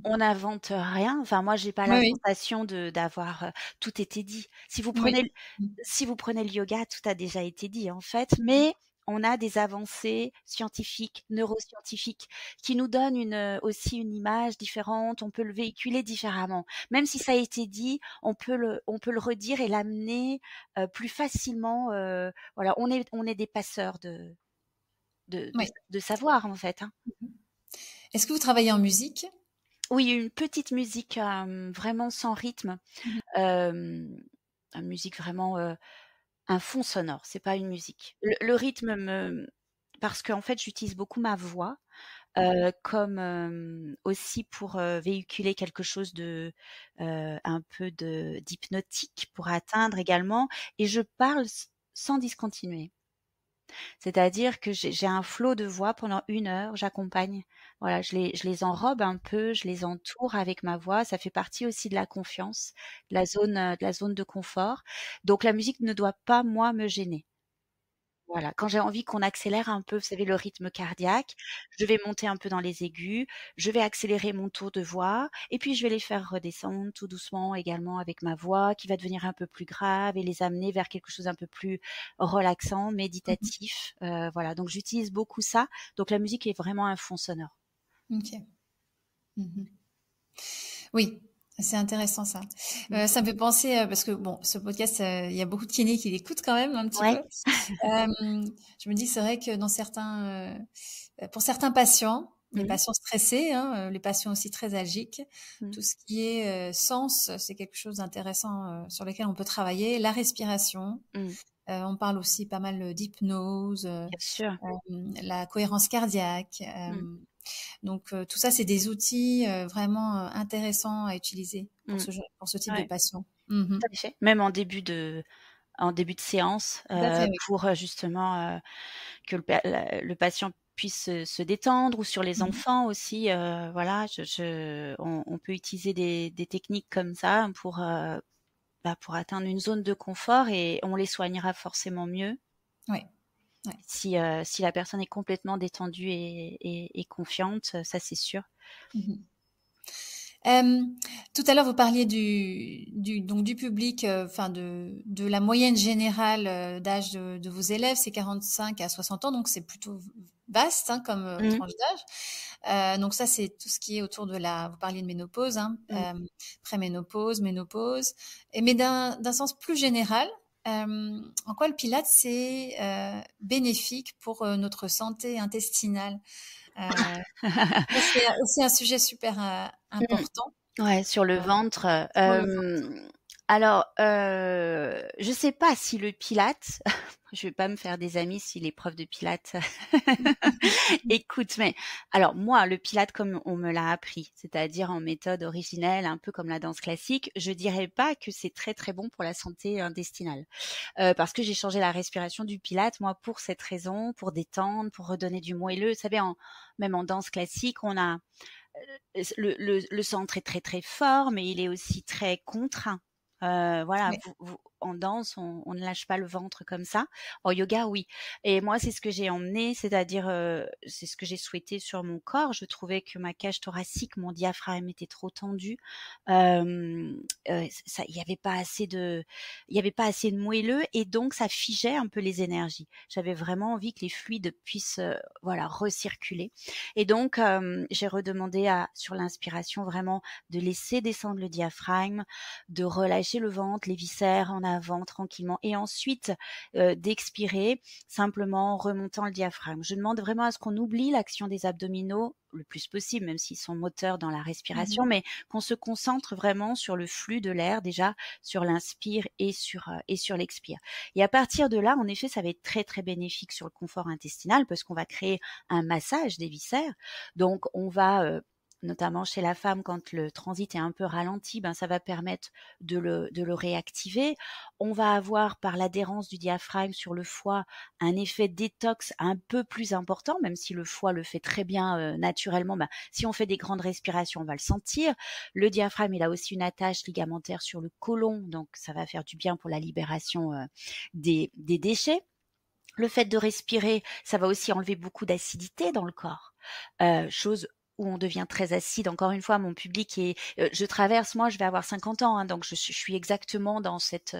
on n'invente rien. Enfin, moi, j'ai pas Oui, la oui. sensation d'avoir, tout été dit. Oui. Mhm. Si vous prenez le yoga, tout a déjà été dit, en fait, mais on a des avancées scientifiques, neuroscientifiques, qui nous donnent aussi une image différente. On peut le véhiculer différemment. Même si ça a été dit, on peut le redire et l'amener, plus facilement, voilà, on est des passeurs Oui. de savoir, en fait, hein. Mhm. Est-ce que vous travaillez en musique? Oui, une petite musique, vraiment sans rythme, Mhm. hem, une musique vraiment, un fond sonore, c'est pas une musique. Le rythme parce qu'en fait, j'utilise beaucoup ma voix, comme, aussi pour, véhiculer quelque chose un peu d'hypnotique pour atteindre également, et je parle sans discontinuer. C'est-à-dire que j'ai un flot de voix pendant 1 heure, j'accompagne. Voilà, je les enrobe un peu, je les entoure avec ma voix. Ça fait partie aussi de la confiance, de la zone de confort. Donc la musique ne doit pas, moi, me gêner. Voilà, quand j'ai envie qu'on accélère un peu, vous savez, le rythme cardiaque, je vais monter un peu dans les aigus, je vais accélérer mon tour de voix, et puis je vais les faire redescendre tout doucement également avec ma voix qui va devenir un peu plus grave, et les amener vers quelque chose un peu plus relaxant, Mhm. méditatif. Voilà, donc j'utilise beaucoup ça. Donc la musique est vraiment un fond sonore. Ok. Mhm. Oui, c'est intéressant ça. Mmh. Ça me fait penser, parce que bon, ce podcast, il y a beaucoup de kinés qui l'écoutent quand même un petit peu. Ouais. Je me dis, c'est vrai que pour certains patients, les Mmh. patients stressés, hein, les patients aussi très algiques, Mmh. tout ce qui est sens, c'est quelque chose d'intéressant sur lequel on peut travailler. La respiration, Mmh. on parle aussi pas mal d'hypnose, Bien sûr. la cohérence cardiaque. Mmh. Donc tout ça, c'est des outils vraiment intéressants à utiliser Mmh. pour ce type de Ouais, patient. Mhm. tout à fait. Même en début de séance, Tout à fait, oui. pour, justement, que le patient puisse se détendre, ou sur les Mhm. enfants aussi, voilà, on peut utiliser des techniques comme ça pour, pour atteindre une zone de confort, et on les soignera forcément mieux Ouais, ouais. si la personne est complètement détendue et confiante, ça c'est sûr. Mhm. Euh, Tout à l'heure, vous parliez donc du public, enfin de la moyenne générale d'âge de vos élèves, c'est 45 à 60 ans, donc c'est plutôt vaste hein, comme Mmh. tranche d'âge. Donc ça, c'est tout ce qui est autour vous parliez de ménopause, hein, Mmh. préménopause, ménopause, mais d'un sens plus général, en quoi le Pilate c'est bénéfique pour notre santé intestinale? Euh, Ça, c'est aussi un sujet super Mmh. important Ouais, sur le euh, ventre, pour le ventre. Alors, je sais pas si le Pilates, je vais pas me faire des amis si les profs de Pilates écoutent, mais alors moi, le Pilates comme on me l'a appris, c'est-à-dire en méthode originelle, un peu comme la danse classique, je dirais pas que c'est très très bon pour la santé intestinale, parce que j'ai changé la respiration du Pilates, moi, pour cette raison, pour détendre, pour redonner du moelleux. Vous savez, même en danse classique, on a le centre est très très fort, mais il est aussi très contraint. Voilà, Oui. en danse, on ne lâche pas le ventre comme ça. En yoga, oui. Et moi, c'est ce que j'ai emmené, c'est-à-dire, c'est ce que j'ai souhaité sur mon corps. Je trouvais que ma cage thoracique, mon diaphragme était trop tendu. Il y avait pas assez de moelleux et donc ça figeait un peu les énergies. J'avais vraiment envie que les fluides puissent, voilà, recirculer. Et donc, j'ai redemandé sur l'inspiration vraiment de laisser descendre le diaphragme, de relâcher le ventre, les viscères en avant tranquillement et ensuite d'expirer simplement en remontant le diaphragme. Je demande vraiment à ce qu'on oublie l'action des abdominaux le plus possible, même s'ils sont moteurs dans la respiration, mais qu'on se concentre vraiment sur le flux de l'air, déjà sur l'inspire et sur l'expire. Et à partir de là, en effet, ça va être très très bénéfique sur le confort intestinal parce qu'on va créer un massage des viscères. Donc on va notamment chez la femme, quand le transit est un peu ralenti, ben ça va permettre de le réactiver. On va avoir, par l'adhérence du diaphragme sur le foie, un effet détox un peu plus important, même si le foie le fait très bien naturellement. Ben, si on fait des grandes respirations, on va le sentir. Le diaphragme, il a aussi une attache ligamentaire sur le côlon, donc ça va faire du bien pour la libération des déchets. Le fait de respirer, ça va aussi enlever beaucoup d'acidité dans le corps, chose où on devient très acide. Encore une fois, mon public est, je traverse, moi, je vais avoir 50 ans, hein, donc je suis exactement dans cette,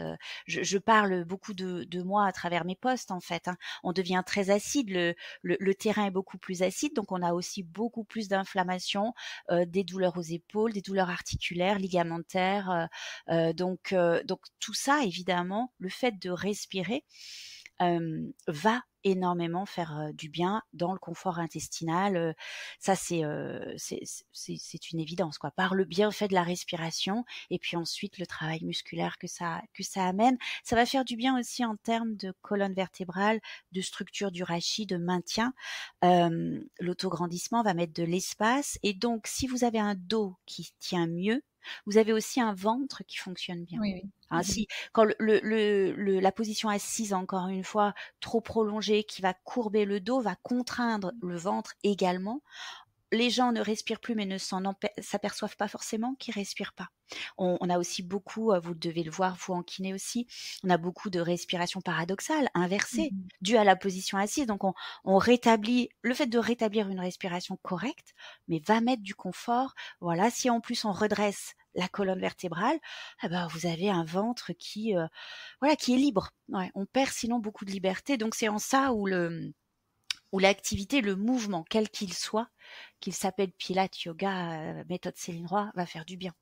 je parle beaucoup de moi à travers mes posts, en fait. Hein. On devient très acide, le terrain est beaucoup plus acide, donc on a aussi beaucoup plus d'inflammation, des douleurs aux épaules, des douleurs articulaires, ligamentaires. Donc tout ça, évidemment, le fait de respirer, va énormément faire du bien dans le confort intestinal. Ça, c'est une évidence, quoi. Par le bienfait de la respiration et puis ensuite le travail musculaire que ça amène, ça va faire du bien aussi en termes de colonne vertébrale, de structure du rachis, de maintien. L'autograndissement va mettre de l'espace et donc si vous avez un dos qui tient mieux, vous avez aussi un ventre qui fonctionne bien. Oui, oui. Hein, si quand la position assise, encore une fois, trop prolongée, qui va courber le dos, va contraindre le ventre également. Les gens ne respirent plus, mais ne s'aperçoivent pas forcément qu'ils respirent pas. On a aussi beaucoup, vous devez le voir, vous en kiné aussi, on a beaucoup de respiration paradoxale, inversée, due à la position assise. Donc, on rétablit, le fait de rétablir une respiration correcte, mais va mettre du confort. Voilà, si en plus on redresse la colonne vertébrale, eh ben, vous avez un ventre qui, voilà, qui est libre. Ouais, on perd sinon beaucoup de liberté. Donc, c'est en ça où l'activité, le mouvement, quel qu'il soit, qu'il s'appelle Pilates, yoga, méthode Céline Roy, va faire du bien.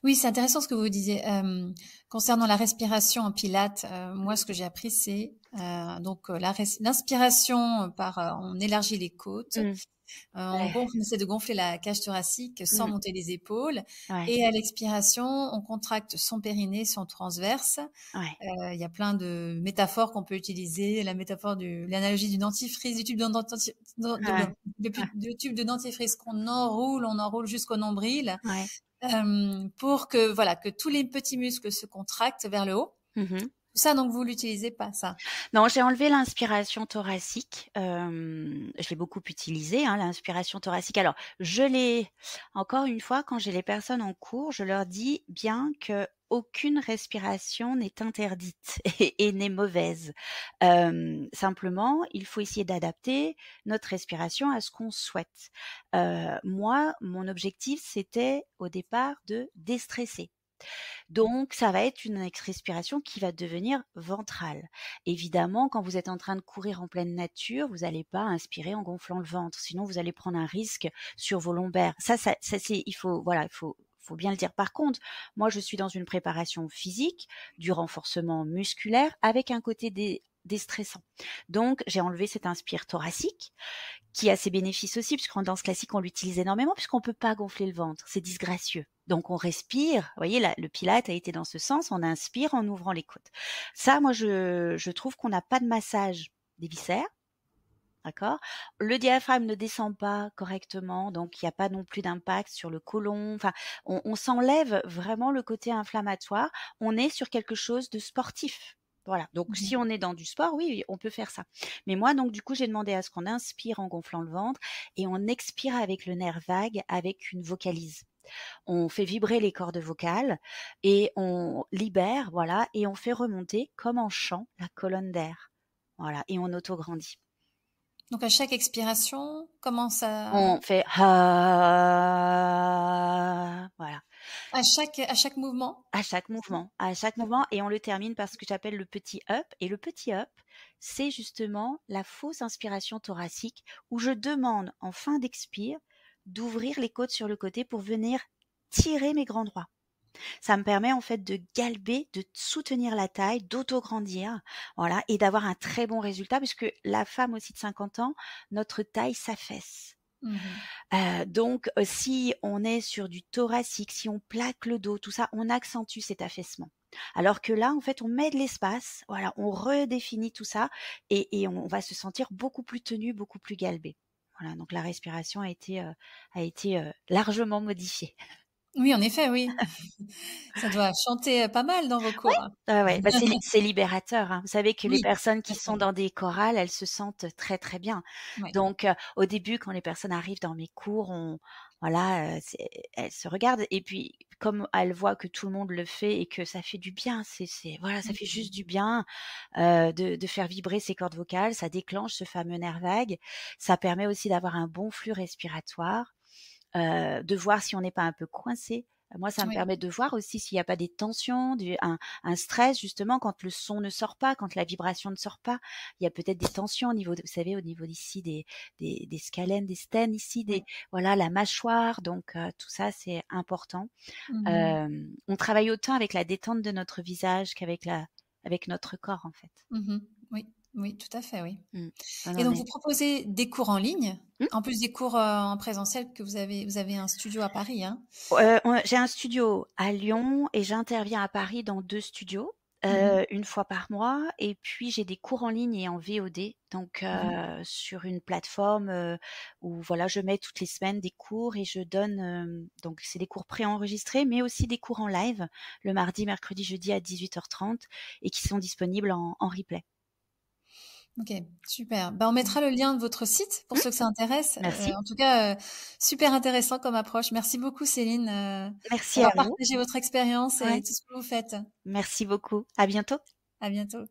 Oui, c'est intéressant ce que vous disiez. Concernant la respiration en Pilates, moi, ce que j'ai appris, c'est donc l'inspiration on élargit les côtes. On essaie de gonfler la cage thoracique sans monter les épaules. Ouais. Et à l'expiration, on contracte son périnée, son transverse. Ouais. Il y a plein de métaphores qu'on peut utiliser. L'analogie du dentifrice, du tube de dentifrice qu'on enroule, on enroule jusqu'au nombril. Ouais. Pour que tous les petits muscles se contractent vers le haut. Ça, donc, vous l'utilisez pas, ça? Non, j'ai enlevé l'inspiration thoracique. Je l'ai beaucoup utilisée, hein, l'inspiration thoracique. Alors, encore une fois, quand j'ai les personnes en cours, je leur dis bien que aucune respiration n'est interdite et n'est mauvaise. Simplement, il faut essayer d'adapter notre respiration à ce qu'on souhaite. Moi, mon objectif, c'était au départ de déstresser. Donc, ça va être une respiration qui va devenir ventrale. Évidemment, quand vous êtes en train de courir en pleine nature, vous n'allez pas inspirer en gonflant le ventre, sinon vous allez prendre un risque sur vos lombaires. Ça c'est, il faut bien le dire. Par contre, moi, je suis dans une préparation physique, du renforcement musculaire, avec un côté déstressant. Donc, j'ai enlevé cet inspire thoracique qui a ses bénéfices aussi, puisqu'en danse classique, on l'utilise énormément, puisqu'on peut pas gonfler le ventre. C'est disgracieux. Donc, on respire. Vous voyez, là, le Pilate a été dans ce sens. On inspire en ouvrant les côtes. Ça, moi, je trouve qu'on n'a pas de massage des viscères. D'accord. Le diaphragme ne descend pas correctement, donc il n'y a pas non plus d'impact sur le côlon. Enfin, on s'enlève vraiment le côté inflammatoire. On est sur quelque chose de sportif. Voilà. Donc, si on est dans du sport, oui, on peut faire ça. Mais moi, donc, du coup, j'ai demandé à ce qu'on inspire en gonflant le ventre et on expire avec le nerf vague, avec une vocalise. On fait vibrer les cordes vocales et on libère, voilà, et on fait remonter, comme en chant, la colonne d'air. Voilà. Et on autograndit. Donc à chaque expiration, comment ça... On fait ah, voilà. À chaque mouvement? À chaque mouvement, et on le termine par ce que j'appelle le petit up. Et le petit up, c'est justement la fausse inspiration thoracique où je demande en fin d'expire d'ouvrir les côtes sur le côté pour venir tirer mes grands droits. Ça me permet en fait de galber, de soutenir la taille, d'autograndir, voilà, et d'avoir un très bon résultat puisque la femme aussi de 50 ans, notre taille s'affaisse. Donc, si on est sur du thoracique, si on plaque le dos, tout ça, on accentue cet affaissement. Alors que là, en fait, on met de l'espace, voilà, on redéfinit tout ça et on va se sentir beaucoup plus tenu, beaucoup plus galbé. Voilà, donc la respiration a été largement modifiée. Oui, en effet, oui. Ça doit chanter pas mal dans vos cours. Ouais, bah c'est libérateur, hein. Vous savez que les Oui, personnes tout qui à sont fait. dans des chorales, elles se sentent très, très bien. Ouais. Donc au début, quand les personnes arrivent dans mes cours, voilà, elles se regardent et puis comme elles voient que tout le monde le fait et que ça fait du bien, voilà, ça fait juste du bien de faire vibrer ces cordes vocales, ça déclenche ce fameux nerf vague, ça permet aussi d'avoir un bon flux respiratoire, de voir si on n'est pas un peu coincé. Moi, ça me Oui. permet de voir aussi s'il n'y a pas des tensions, un stress justement quand le son ne sort pas, quand la vibration ne sort pas. Il y a peut-être des tensions au niveau, vous savez, au niveau ici des scalènes, des stènes ici, Oui. voilà, la mâchoire. Donc tout ça, c'est important. On travaille autant avec la détente de notre visage avec notre corps en fait. Oui, oui, tout à fait, oui. Et On donc est... vous proposez des cours en ligne, Mmh. en plus des cours en présentiel que vous avez un studio à Paris, hein? J'ai un studio à Lyon et j'interviens à Paris dans 2 studios, une fois par mois et puis j'ai des cours en ligne et en VOD, donc sur une plateforme, où voilà, je mets toutes les semaines des cours et je donne, donc c'est des cours préenregistrés, mais aussi des cours en live, le mardi, mercredi, jeudi à 18h30 et qui sont disponibles en replay. Ok, super. Ben, on mettra le lien de votre site pour Mmh, ceux que ça intéresse. merci. En tout cas, super intéressant comme approche. Merci beaucoup, Céline, Merci à d'avoir vous. partagé votre expérience et Ouais, tout ce que vous faites. merci beaucoup. À bientôt. À bientôt.